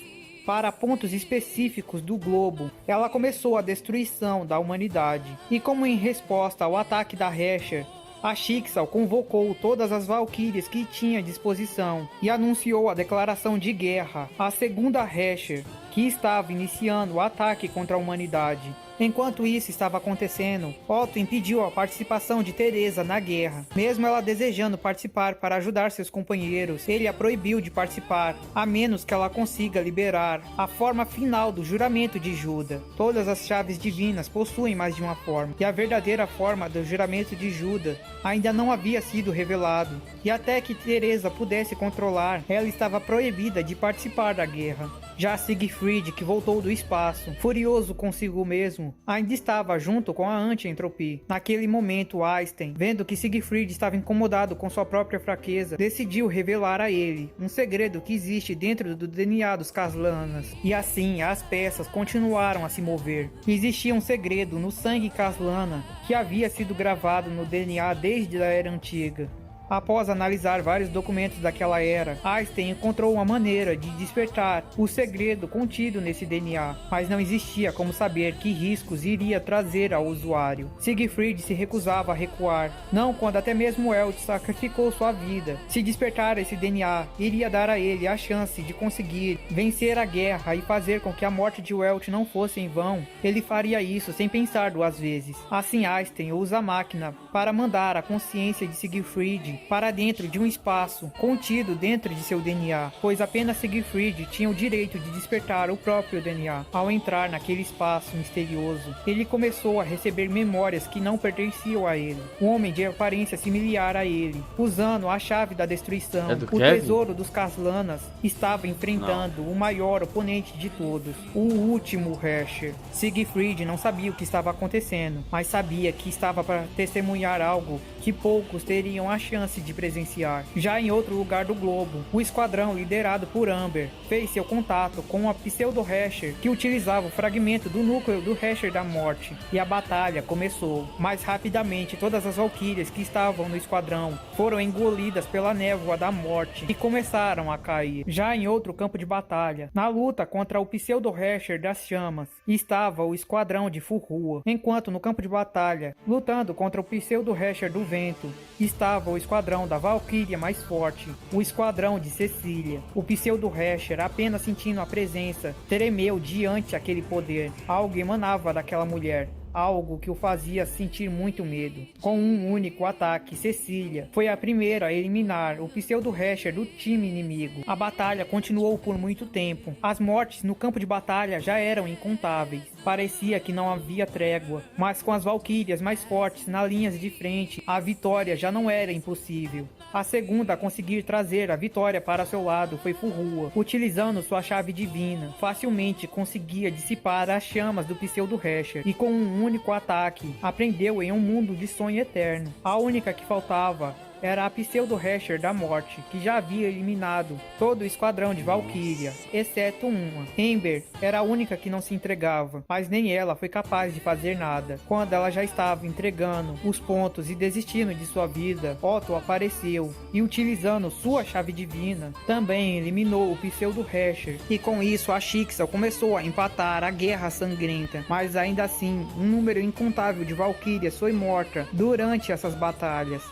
para pontos específicos do globo. Ela começou a destruição da humanidade, e como em resposta ao ataque da Hasher, a Sixal convocou todas as Valkyrias que tinha à disposição e anunciou a declaração de guerra à segunda Hasher, que estava iniciando o ataque contra a humanidade. Enquanto isso estava acontecendo, Otto impediu a participação de Teresa na guerra. Mesmo ela desejando participar para ajudar seus companheiros, ele a proibiu de participar, a menos que ela consiga liberar a forma final do juramento de Juda. Todas as chaves divinas possuem mais de uma forma, e a verdadeira forma do juramento de Juda ainda não havia sido revelado, e até que Teresa pudesse controlar, ela estava proibida de participar da guerra. Já Siegfried, que voltou do espaço, furioso consigo mesmo, ainda estava junto com a anti-entropia. Naquele momento, Einstein, vendo que Siegfried estava incomodado com sua própria fraqueza, decidiu revelar a ele um segredo que existe dentro do DNA dos Caslanas. E assim, as peças continuaram a se mover. Existia um segredo no sangue Caslana que havia sido gravado no DNA desde a Era Antiga. Após analisar vários documentos daquela era, Einstein encontrou uma maneira de despertar o segredo contido nesse DNA, mas não existia como saber que riscos iria trazer ao usuário. Siegfried se recusava a recuar, não quando até mesmo Elt sacrificou sua vida. Se despertar esse DNA, iria dar a ele a chance de conseguir vencer a guerra e fazer com que a morte de Welt não fosse em vão. Ele faria isso sem pensar duas vezes. Assim, Einstein usa a máquina para mandar a consciência de Siegfried para dentro de um espaço contido dentro de seu DNA, pois apenas Siegfried tinha o direito de despertar o próprio DNA. Ao entrar naquele espaço misterioso, ele começou a receber memórias que não pertenciam a ele. Um homem de aparência similar a ele, usando a chave da destruição, o tesouro dos Caslanas, estava enfrentando o maior oponente de todos, o último Hasher. Siegfried não sabia o que estava acontecendo, mas sabia que estava para testemunhar algo que poucos teriam a chance de presenciar. Já em outro lugar do globo, o esquadrão liderado por Amber fez seu contato com a pseudo-Hasher que utilizava o fragmento do núcleo do Hasher da morte, e a batalha começou. Mais rapidamente, todas as Valkyrias que estavam no esquadrão foram engolidas pela névoa da morte e começaram a cair. Já em outro campo de batalha, na luta contra o pseudo-Hasher das chamas, estava o esquadrão de Furrua, enquanto no campo de batalha, lutando contra o pseudo-Hasher do vento, estava o esquadrão da Valkyria mais forte, o esquadrão de Cecília. O pseudo-Hasher, apenas sentindo a presença, tremeu diante aquele poder. Algo emanava daquela mulher, algo que o fazia sentir muito medo. Com um único ataque, Cecília foi a primeira a eliminar o pseudo-Hasher do time inimigo. A batalha continuou por muito tempo. As mortes no campo de batalha já eram incontáveis. Parecia que não havia trégua, mas com as Valkyrias mais fortes na linha de frente, a vitória já não era impossível. A segunda a conseguir trazer a vitória para seu lado foi Furrua. Utilizando sua chave divina, facilmente conseguia dissipar as chamas do pseudo-Hasher, e com um único ataque, aprendeu em um mundo de sonho eterno. A única que faltava era a pseudo-Hasher da morte, que já havia eliminado todo o esquadrão de Valkyria, exceto uma. Amber era a única que não se entregava, mas nem ela foi capaz de fazer nada. Quando ela já estava entregando os pontos e desistindo de sua vida, Otto apareceu e, utilizando sua chave divina, também eliminou o pseudo-Hasher, e com isso a Sixal começou a empatar a guerra sangrenta. Mas ainda assim, um número incontável de Valkyrias foi morta durante essas batalhas.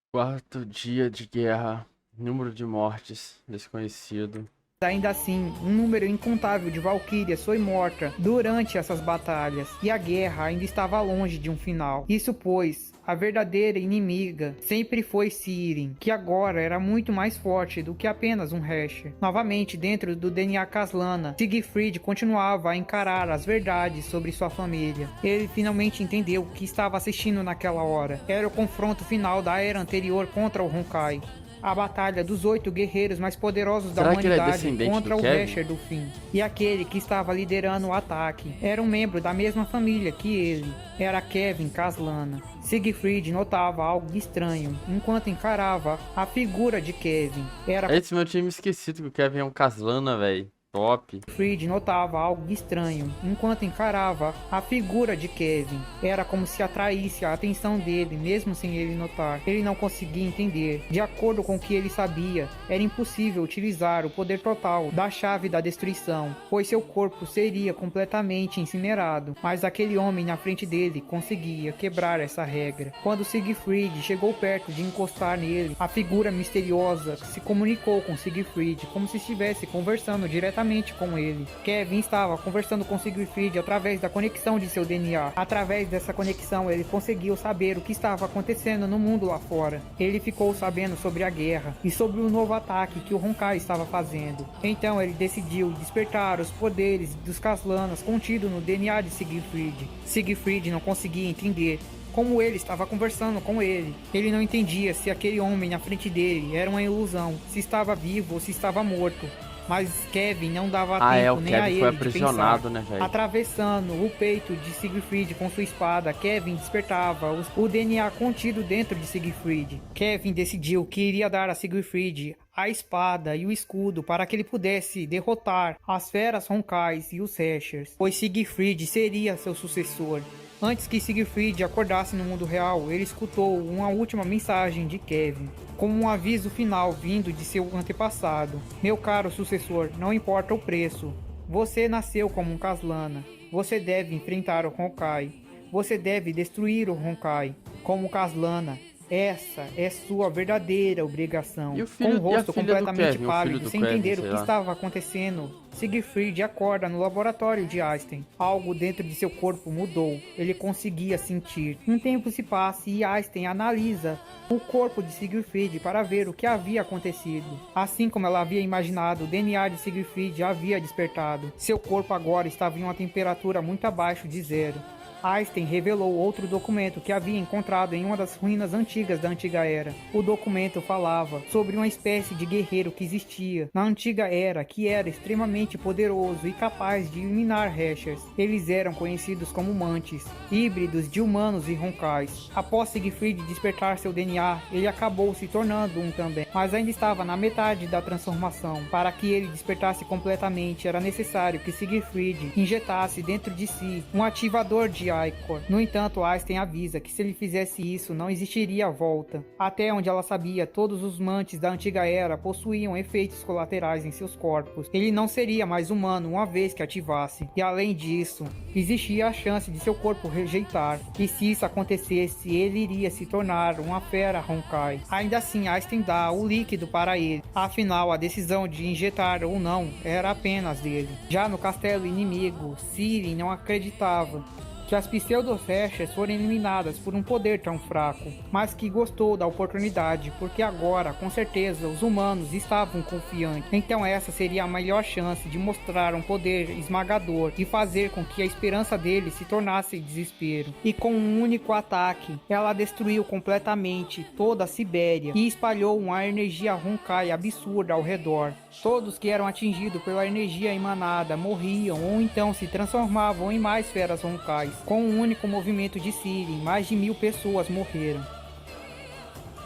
Quarto dia de guerra. Número de mortes desconhecido. Ainda assim, um número incontável de valquírias foi morta durante essas batalhas, e a guerra ainda estava longe de um final. Isso pois, a verdadeira inimiga sempre foi Ciri, que agora era muito mais forte do que apenas um Hesher. Novamente, dentro do DNA Caslana, Siegfried continuava a encarar as verdades sobre sua família. Ele finalmente entendeu o que estava assistindo naquela hora. Era o confronto final da era anterior contra o Honkai. A batalha dos 8 guerreiros mais poderosos da humanidade contra o Hesher do fim. E aquele que estava liderando o ataque era um membro da mesma família que ele. Era Kevin Caslana. Siegfried notava algo estranho enquanto encarava a figura de Kevin. Esse meu time esquecido que o Kevin é um Caslana, velho. Top. Siegfried notava algo estranho enquanto encarava a figura de Kevin. Era como se atraísse a atenção dele, mesmo sem ele notar. Ele não conseguia entender. De acordo com o que ele sabia, era impossível utilizar o poder total da chave da destruição, pois seu corpo seria completamente incinerado. Mas aquele homem na frente dele conseguia quebrar essa regra. Quando Siegfried chegou perto de encostar nele, a figura misteriosa se comunicou com Siegfried como se estivesse conversando diretamente com ele. Kevin estava conversando com Siegfried através da conexão de seu DNA. Através dessa conexão, ele conseguiu saber o que estava acontecendo no mundo lá fora. Ele ficou sabendo sobre a guerra e sobre o novo ataque que o Honkai estava fazendo. Então ele decidiu despertar os poderes dos Caslanas contidos no DNA de Siegfried. Siegfried não conseguia entender como ele estava conversando com ele. Ele não entendia se aquele homem na frente dele era uma ilusão, se estava vivo ou se estava morto. Mas Kevin não dava tempo nem a ele de pensar. Né, atravessando o peito de Siegfried com sua espada, Kevin despertava o DNA contido dentro de Siegfried. Kevin decidiu que iria dar a Siegfried a espada e o escudo para que ele pudesse derrotar as feras Honkais e os Heshers, pois Siegfried seria seu sucessor. Antes que Siegfried acordasse no mundo real, ele escutou uma última mensagem de Kevin, como um aviso final vindo de seu antepassado. Meu caro sucessor, não importa o preço. Você nasceu como um Caslana. Você deve enfrentar o Honkai. Você deve destruir o Honkai. Como Caslana, essa é sua verdadeira obrigação. Com o rosto completamente pálido, sem entender o que estava acontecendo, Siegfried acorda no laboratório de Einstein. Algo dentro de seu corpo mudou. Ele conseguia sentir. Um tempo se passa e Einstein analisa o corpo de Siegfried para ver o que havia acontecido. Assim como ela havia imaginado, o DNA de Siegfried havia despertado. Seu corpo agora estava em uma temperatura muito abaixo de zero. Einstein revelou outro documento que havia encontrado em uma das ruínas antigas da Antiga Era. O documento falava sobre uma espécie de guerreiro que existia na Antiga Era, que era extremamente poderoso e capaz de eliminar Heshers. Eles eram conhecidos como Mantis, híbridos de humanos e Honkais. Após Siegfried despertar seu DNA, ele acabou se tornando um também, mas ainda estava na metade da transformação. Para que ele despertasse completamente, era necessário que Siegfried injetasse dentro de si um ativador de Icor. No entanto, Einstein avisa que se ele fizesse isso, não existiria volta. Até onde ela sabia, todos os Mantis da Antiga Era possuíam efeitos colaterais em seus corpos. Ele não seria mais humano uma vez que ativasse. E além disso, existia a chance de seu corpo rejeitar. E se isso acontecesse, ele iria se tornar uma fera Honkai. Ainda assim, Einstein dá o líquido para ele. Afinal, a decisão de injetar ou não era apenas dele. Já no castelo inimigo, Ciri não acreditava que as pseudo-Heshers foram eliminadas por um poder tão fraco, mas que gostou da oportunidade, porque agora, com certeza, os humanos estavam confiantes. Então essa seria a melhor chance de mostrar um poder esmagador e fazer com que a esperança dele se tornasse desespero. E com um único ataque, ela destruiu completamente toda a Sibéria e espalhou uma energia Honkai absurda ao redor. Todos que eram atingidos pela energia emanada morriam ou então se transformavam em mais feras Honkais. Com um único movimento de Ciri, mais de 1000 pessoas morreram.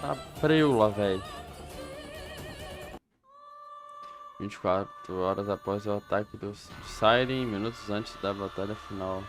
A preula, velho. 24 horas após o ataque do Siren, minutos antes da batalha final.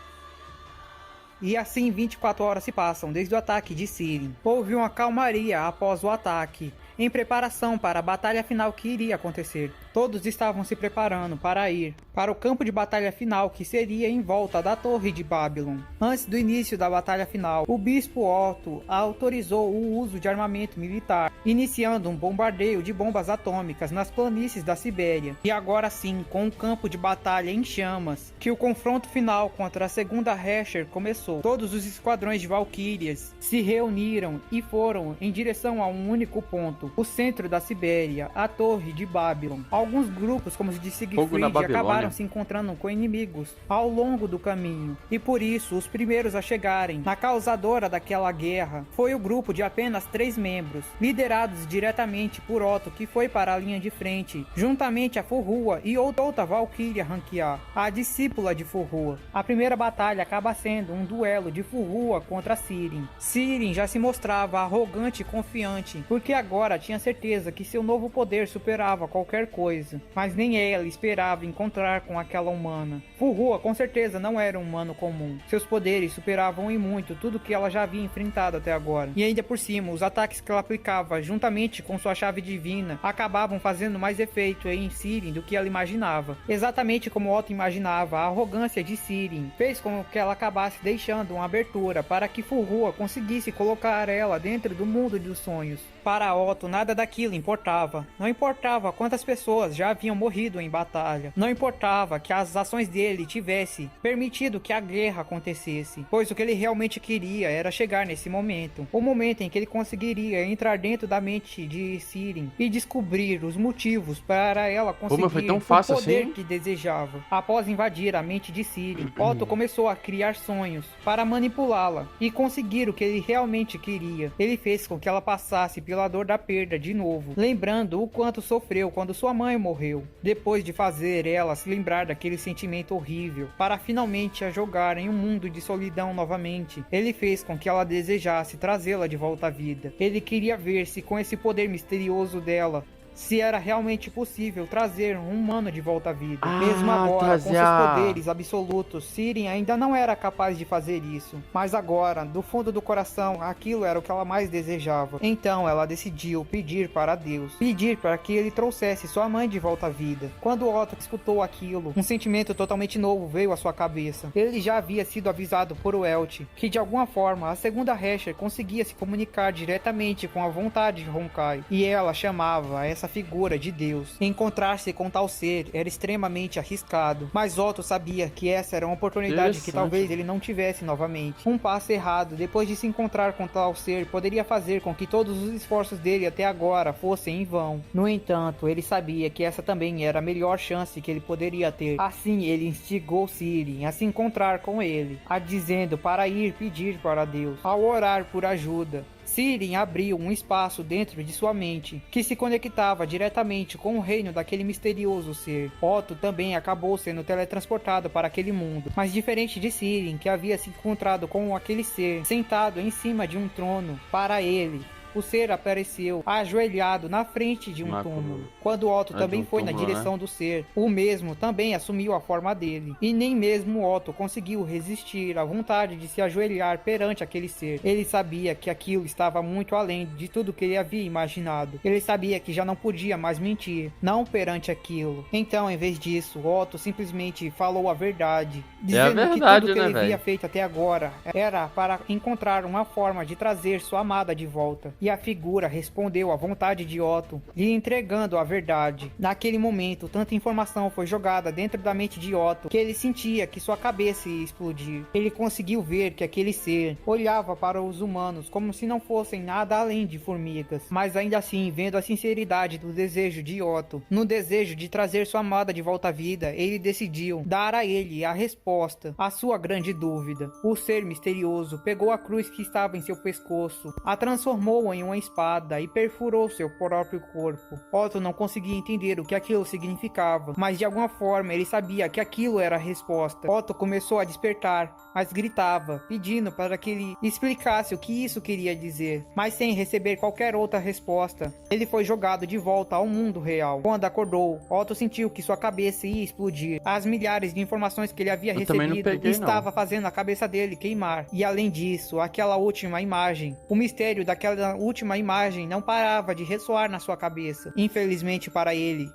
E assim 24 horas se passam desde o ataque de Ciri. Houve uma calmaria após o ataque, em preparação para a batalha final que iria acontecer. Todos estavam se preparando para ir para o campo de batalha final que seria em volta da Torre de Babylon. Antes do início da batalha final, o Bispo Otto autorizou o uso de armamento militar iniciando um bombardeio de bombas atômicas nas planícies da Sibéria. E agora sim, com um campo de batalha em chamas, que o confronto final contra a segunda Recher começou. Todos os esquadrões de Valquírias se reuniram e foram em direção a um único ponto, o centro da Sibéria, a Torre de Babylon. Alguns grupos, como os de Siegfried, acabaram se encontrando com inimigos ao longo do caminho, e por isso os primeiros a chegarem na causadora daquela guerra foi o grupo de apenas 3 membros, liderados diretamente por Otto, que foi para a linha de frente, juntamente a Furrua e outra Valkyria Rankiar, a discípula de Furrua. A primeira batalha acaba sendo um duelo de Furrua contra Sirin. Sirin já se mostrava arrogante e confiante, porque agora tinha certeza que seu novo poder superava qualquer coisa, mas nem ela esperava encontrar com aquela humana. Furrua com certeza não era um humano comum. Seus poderes superavam em muito tudo que ela já havia enfrentado até agora. E ainda por cima, os ataques que ela aplicava juntamente com sua chave divina acabavam fazendo mais efeito em Sirin do que ela imaginava. Exatamente como Otto imaginava, a arrogância de Sirin fez com que ela acabasse deixando uma abertura para que Furrua conseguisse colocar ela dentro do mundo dos sonhos. Para Otto, nada daquilo importava. Não importava quantas pessoas já haviam morrido em batalha. Não importava que as ações dele tivessem permitido que a guerra acontecesse, pois o que ele realmente queria era chegar nesse momento. O momento em que ele conseguiria entrar dentro da mente de Sirin e descobrir os motivos para ela conseguir o poder que desejava. Após invadir a mente de Sirin, Otto começou a criar sonhos para manipulá-la e conseguir o que ele realmente queria. Ele fez com que ela passasse pela dor da perda de novo, lembrando o quanto sofreu quando sua mãe morreu, depois de fazer ela se lembrar daquele sentimento horrível, para finalmente a jogar em um mundo de solidão novamente. Ele fez com que ela desejasse trazê-la de volta à vida. Ele queria ver se com esse poder misterioso dela, se era realmente possível trazer um humano de volta à vida. Mesmo agora, com seus poderes absolutos, Sirin ainda não era capaz de fazer isso. Mas agora, do fundo do coração, aquilo era o que ela mais desejava. Então ela decidiu pedir para Deus, pedir para que ele trouxesse sua mãe de volta à vida. Quando Otto escutou aquilo, um sentimento totalmente novo veio à sua cabeça. Ele já havia sido avisado por Welt que de alguma forma a segunda Recher conseguia se comunicar diretamente com a vontade de Honkai, e ela chamava essa figura de Deus. Encontrar-se com tal ser era extremamente arriscado, mas Otto sabia que essa era uma oportunidade que talvez ele não tivesse novamente. Um passo errado depois de se encontrar com tal ser poderia fazer com que todos os esforços dele até agora fossem em vão. No entanto, ele sabia que essa também era a melhor chance que ele poderia ter. Assim, ele instigou Sirin a se encontrar com ele, a dizendo para ir pedir para Deus. Ao orar por ajuda, Sirin abriu um espaço dentro de sua mente, que se conectava diretamente com o reino daquele misterioso ser. Otto também acabou sendo teletransportado para aquele mundo, mas diferente de Sirin, que havia se encontrado com aquele ser sentado em cima de um trono, para ele, o ser apareceu ajoelhado na frente de um túmulo. Quando Otto também foi na direção do ser, o mesmo também assumiu a forma dele. E nem mesmo Otto conseguiu resistir à vontade de se ajoelhar perante aquele ser. Ele sabia que aquilo estava muito além de tudo que ele havia imaginado. Ele sabia que já não podia mais mentir, não perante aquilo. Então, em vez disso, Otto simplesmente falou a verdade, dizendo que tudo que ele havia feito até agora era para encontrar uma forma de trazer sua amada de volta. E a figura respondeu à vontade de Otto, lhe entregando a verdade. Naquele momento, tanta informação foi jogada dentro da mente de Otto que ele sentia que sua cabeça ia explodir. Ele conseguiu ver que aquele ser olhava para os humanos como se não fossem nada além de formigas. Mas ainda assim, vendo a sinceridade do desejo de Otto, no desejo de trazer sua amada de volta à vida, ele decidiu dar a ele a resposta à sua grande dúvida. O ser misterioso pegou a cruz que estava em seu pescoço, a transformou em uma espada e perfurou seu próprio corpo. Otto não conseguia entender o que aquilo significava, mas de alguma forma ele sabia que aquilo era a resposta. Otto começou a despertar, mas gritava, pedindo para que ele explicasse o que isso queria dizer, mas sem receber qualquer outra resposta. Ele foi jogado de volta ao mundo real. Quando acordou, Otto sentiu que sua cabeça ia explodir. As milhares de informações que ele havia recebido estava fazendo a cabeça dele queimar. E além disso, aquela última imagem, o mistério daquela última imagem não parava de ressoar na sua cabeça. Infelizmente para ele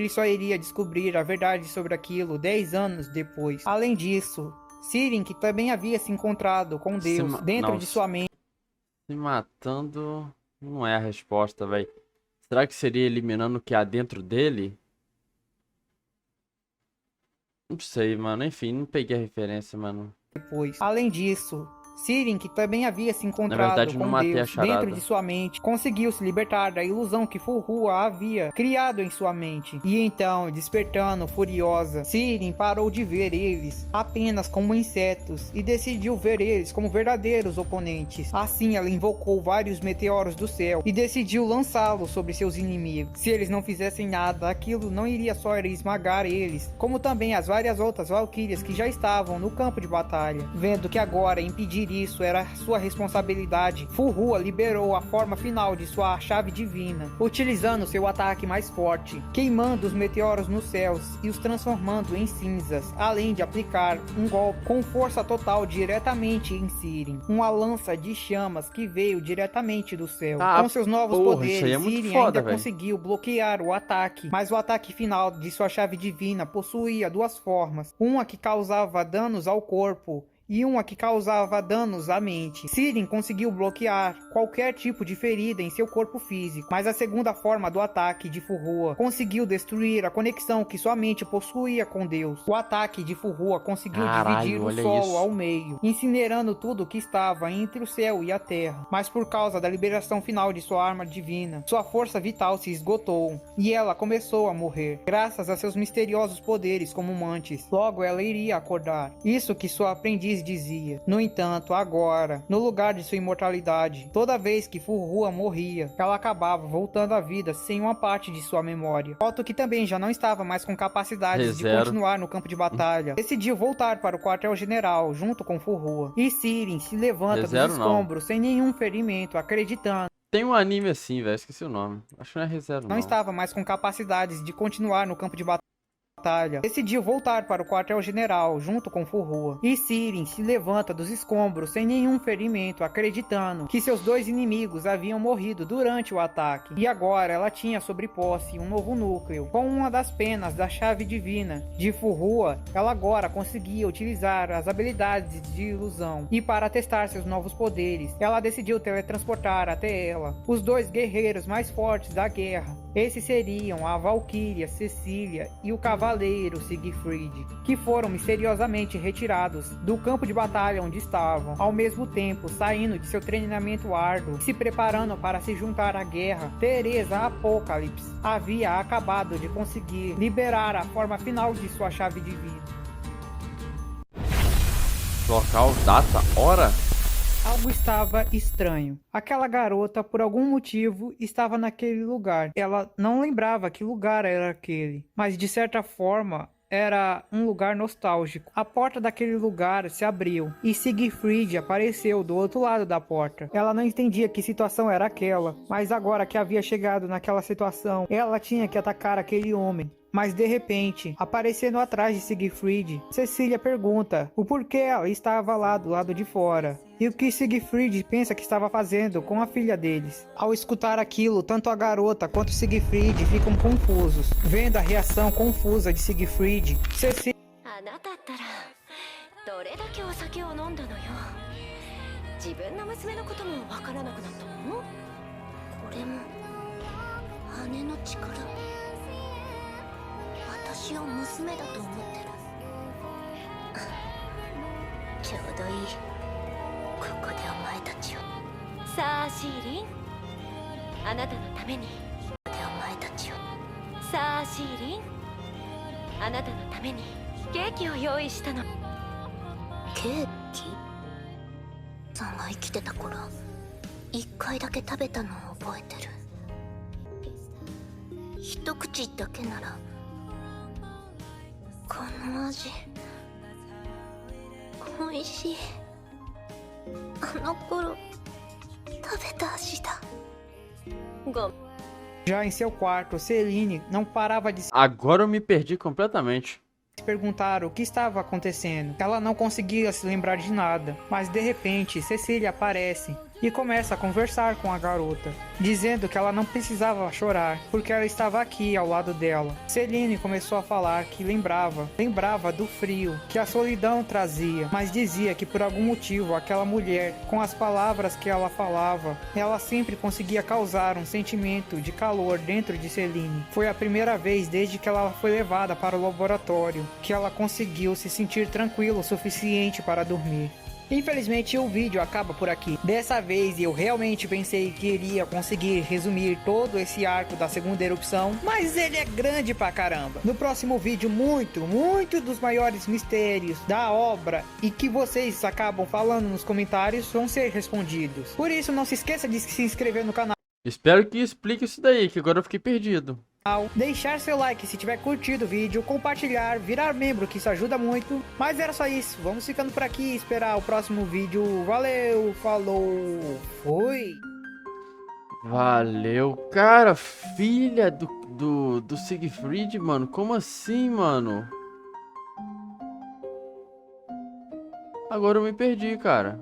só iria descobrir a verdade sobre aquilo 10 anos depois. Além disso, Sirin, que também havia se encontrado com Deus dentro de sua mente, se matando. Não é a resposta, velho. Será que seria eliminando o que há dentro dele? Não sei, mano. Enfim, não peguei a referência, mano. Depois. Além disso, Sirin, que também havia se Na encontrado verdade, não com matei a Deus dentro charada. de sua mente, conseguiu se libertar da ilusão que Fulrua havia criado em sua mente. E então, despertando furiosa, Sirin parou de ver eles apenas como insetos e decidiu ver eles como verdadeiros oponentes. Assim, ela invocou vários meteoros do céu e decidiu lançá-los sobre seus inimigos. Se eles não fizessem nada, aquilo não iria só esmagar eles, como também as várias outras valquírias que já estavam no campo de batalha. Vendo que agora impedir isso era sua responsabilidade, Fulrua liberou a forma final de sua chave divina, utilizando seu ataque mais forte, queimando os meteoros nos céus e os transformando em cinzas, além de aplicar um golpe com força total diretamente em Sirin, uma lança de chamas que veio diretamente do céu. Com seus novos poderes, Sirin ainda conseguiu bloquear o ataque, mas o ataque final de sua chave divina possuía duas formas, uma que causava danos ao corpo e uma que causava danos à mente. Sirin conseguiu bloquear qualquer tipo de ferida em seu corpo físico, mas a segunda forma do ataque de Fulrua conseguiu destruir a conexão que sua mente possuía com Deus. O ataque de Fulrua conseguiu dividir o solo ao meio, incinerando tudo que estava entre o céu e a terra. Mas por causa da liberação final de sua arma divina, sua força vital se esgotou, e ela começou a morrer, graças a seus misteriosos poderes como Mantis. Logo ela iria acordar. Isso que sua aprendiz dizia. No entanto, agora, no lugar de sua imortalidade, toda vez que Fulrua morria, ela acabava voltando à vida sem uma parte de sua memória. Otto, que também já não estava mais com capacidades de continuar no campo de batalha, decidiu voltar para o quartel-general junto com Fulrua. E Sirin se levanta dos escombros sem nenhum ferimento, acreditando. Tem um anime assim, velho, esqueci o nome. Acho que não é ReZero, não. Não estava mais com capacidades de continuar no campo de batalha. Decidiu voltar para o quartel-general junto com Fulrua. E Sirin se levanta dos escombros sem nenhum ferimento, acreditando que seus dois inimigos haviam morrido durante o ataque. E agora ela tinha sobre posse um novo núcleo. Com uma das penas da chave divina de Fulrua, ela agora conseguia utilizar as habilidades de ilusão. E para testar seus novos poderes, ela decidiu teletransportar até ela os dois guerreiros mais fortes da guerra. Esses seriam a Valquíria Cecília e o Cavaleiro Siegfried, que foram misteriosamente retirados do campo de batalha onde estavam, ao mesmo tempo saindo de seu treinamento árduo e se preparando para se juntar à guerra. Teresa Apocalipse havia acabado de conseguir liberar a forma final de sua chave de vida. Local, data, hora? Algo estava estranho. Aquela garota, por algum motivo, estava naquele lugar. Ela não lembrava que lugar era aquele, mas de certa forma era um lugar nostálgico. A porta daquele lugar se abriu e Siegfried apareceu do outro lado da porta. Ela não entendia que situação era aquela, mas agora que havia chegado naquela situação, ela tinha que atacar aquele homem. Mas de repente, aparecendo atrás de Siegfried, Cecília pergunta o porquê ela estava lá do lado de fora e o que Siegfried pensa que estava fazendo com a filha deles. Ao escutar aquilo, tanto a garota quanto Siegfried ficam confusos. Vendo a reação confusa de Siegfried, Cecília já em seu quarto, Celine não parava de Agora eu me perdi completamente. se perguntar o que estava acontecendo. Ela não conseguia se lembrar de nada, mas de repente Cecília aparece e começa a conversar com a garota, dizendo que ela não precisava chorar, porque ela estava aqui ao lado dela. Celine começou a falar que lembrava do frio que a solidão trazia, mas dizia que por algum motivo aquela mulher, com as palavras que ela falava, ela sempre conseguia causar um sentimento de calor dentro de Celine. Foi a primeira vez desde que ela foi levada para o laboratório que ela conseguiu se sentir tranquila o suficiente para dormir. Infelizmente o vídeo acaba por aqui. Dessa vez eu realmente pensei que iria conseguir resumir todo esse arco da segunda erupção, mas ele é grande pra caramba. No próximo vídeo muito dos maiores mistérios da obra e que vocês acabam falando nos comentários vão ser respondidos. Por isso não se esqueça de se inscrever no canal. Espero que explique isso daí, que agora eu fiquei perdido. Deixar seu like se tiver curtido o vídeo, compartilhar, virar membro, que isso ajuda muito. Mas era só isso, vamos ficando por aqui e esperar o próximo vídeo. Valeu, falou, fui! Valeu, cara, filha do Siegfried, mano, como assim, mano? Agora eu me perdi, cara.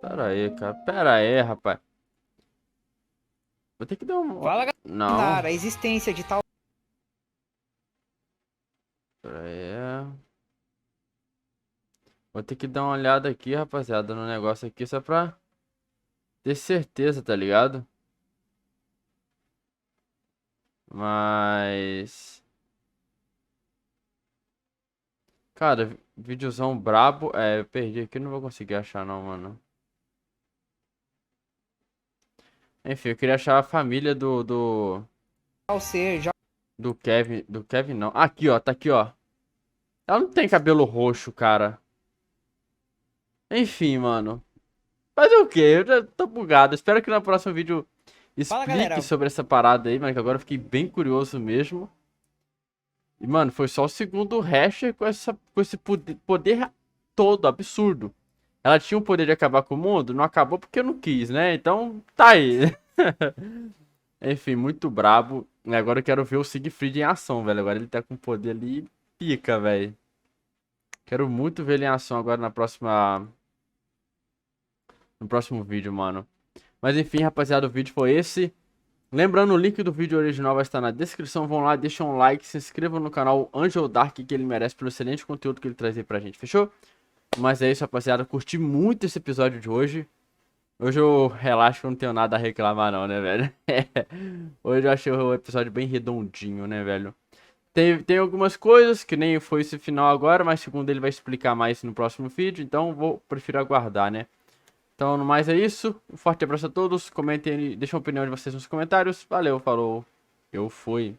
Pera aí, rapaz. Vou ter que dar um... Fala, não. galera, a existência de tal... Pera aí. Vou ter que dar uma olhada aqui, rapaziada, no negócio aqui, só pra ter certeza, tá ligado? Mas... cara, videozão brabo. É, eu perdi aqui, não vou conseguir achar não, mano. Enfim, eu queria achar a família do ser já... Kevin não. Aqui, ó, tá aqui, ó. Ela não tem cabelo roxo, cara. Enfim, mano. Fazer o quê? Eu já tô bugado. Espero que no próximo vídeo explique sobre essa parada aí, mano, que agora eu fiquei bem curioso mesmo. E, mano, foi só o segundo Hasher com esse poder todo, absurdo. Ela tinha o poder de acabar com o mundo, não acabou porque eu não quis, né? Então, tá aí. Enfim, muito brabo. E agora eu quero ver o Siegfried em ação, velho. Agora ele tá com poder ali pica, velho. Quero muito ver ele em ação agora no próximo vídeo, mano. Mas enfim, rapaziada, o vídeo foi esse. Lembrando, o link do vídeo original vai estar na descrição. Vão lá, deixam um like, se inscrevam no canal Angel Dark, que ele merece pelo excelente conteúdo que ele traz aí pra gente, fechou? Mas é isso, rapaziada. Curti muito esse episódio de hoje. Hoje eu relaxo que eu não tenho nada a reclamar não, né, velho? Hoje eu achei o episódio bem redondinho, né, velho? Tem algumas coisas, que nem foi esse final agora, mas segundo ele vai explicar mais no próximo vídeo. Então prefiro aguardar, né? Então, no mais é isso. Um forte abraço a todos. Comentem, deixem a opinião de vocês nos comentários. Valeu, falou. Eu fui.